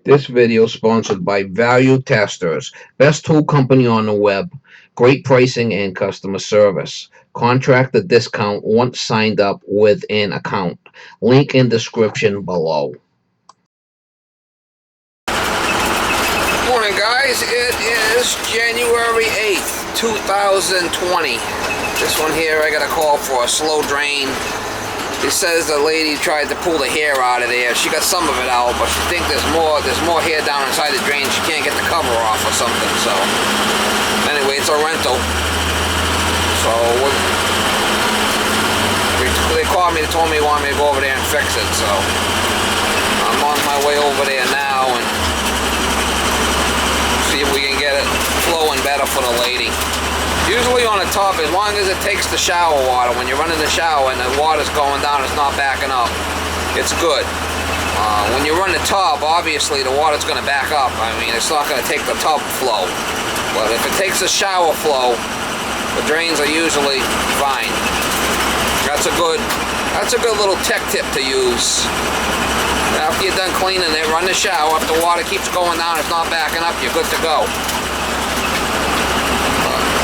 This video is sponsored by Value Testers, best tool company on the web, great pricing and customer service. Contract the discount once signed up with an account. Link in description below. Morning guys, it is January 8th, 2020. This one here I got a call for a slow drain. It says the lady tried to pull the hair out of there. She got some of it out, but she thinks there's more hair down inside the drain. She can't get the cover off or something. So anyway, it's a rental. So they called me, they told me they wanted me to go over there and fix it. So I'm on my way over there now and see if we can get it flowing better for the lady. Usually on the top, as long as it takes the shower water, when you're running the shower and the water's going down, it's not backing up, it's good. When you run the tub, obviously the water's going to back up. I mean, it's not going to take the tub flow. But if it takes the shower flow, the drains are usually fine. That's a good little tech tip to use. After you're done cleaning it, run the shower. If the water keeps going down, it's not backing up, you're good to go.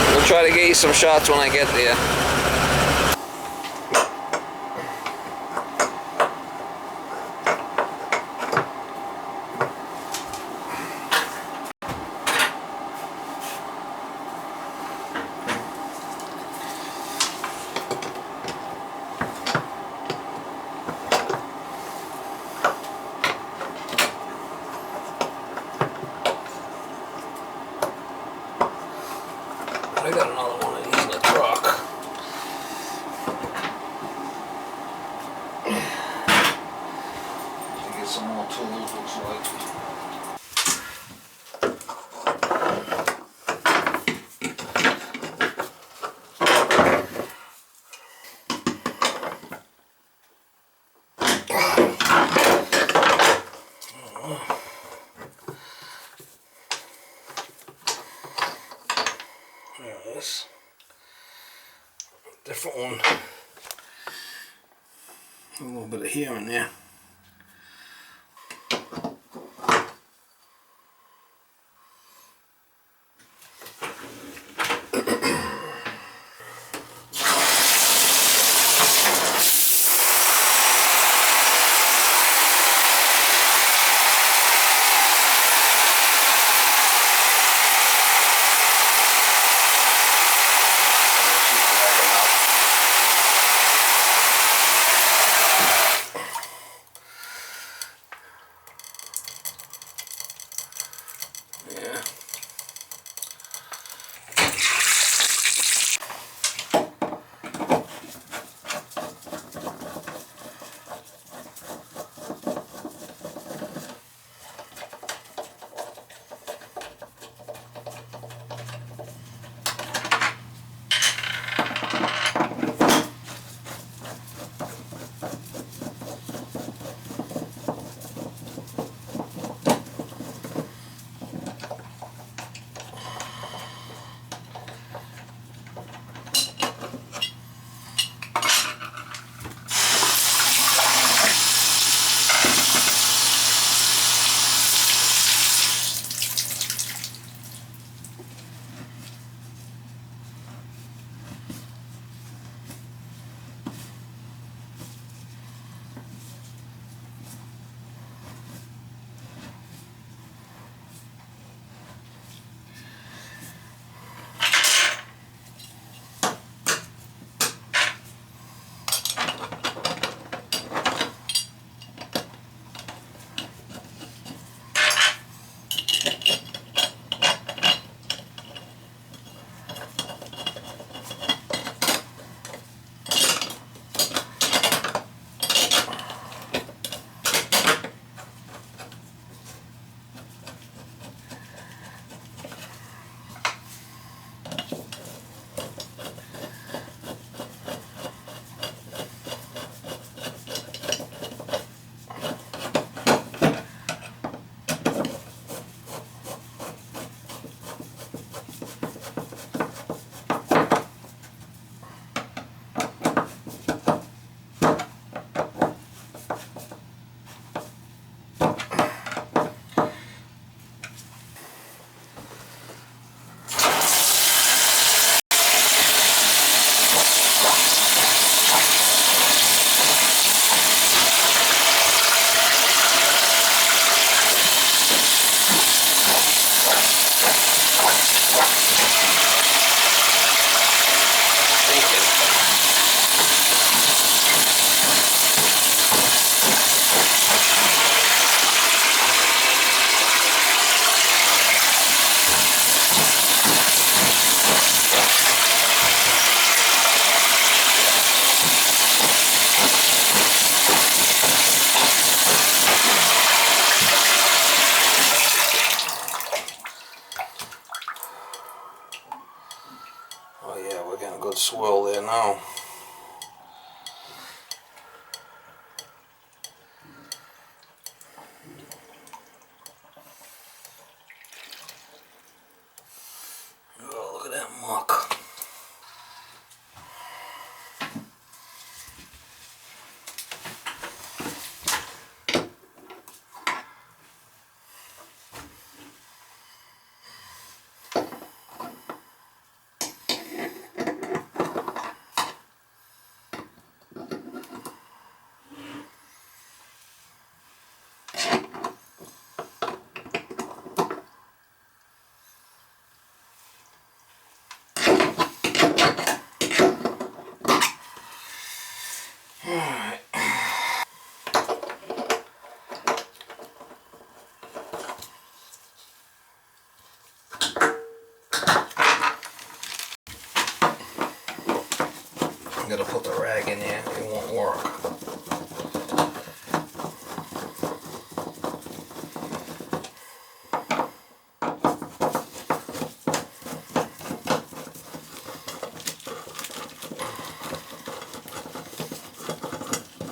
We'll try to get you some shots when I get there. I got another one of these in the truck. To get some more tools, looks like. There it is. Different one. A little bit of here and there. Yeah. Alright. I'm gonna put the rag in there, it won't work.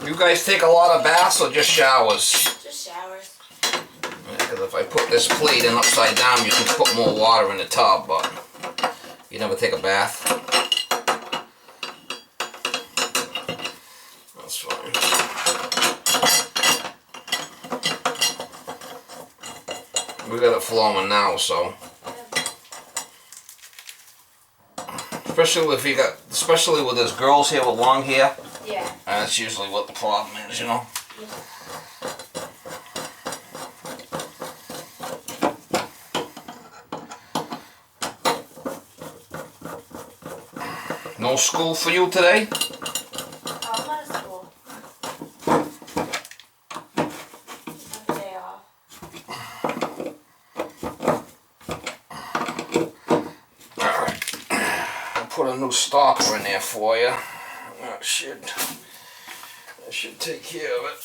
You guys take a lot of baths or just showers? Just showers. Because if I put this plate in upside down, you can put more water in the tub, but you never take a bath. That's fine. We got it flowing now, so. Especially with those girls here with long hair. Yeah. That's usually what the problem is, you know. Yeah. No school for you today? Oh, I'm out of school. I have a day off. Alright. I'll put a new stopper in there for you. That should take care of it.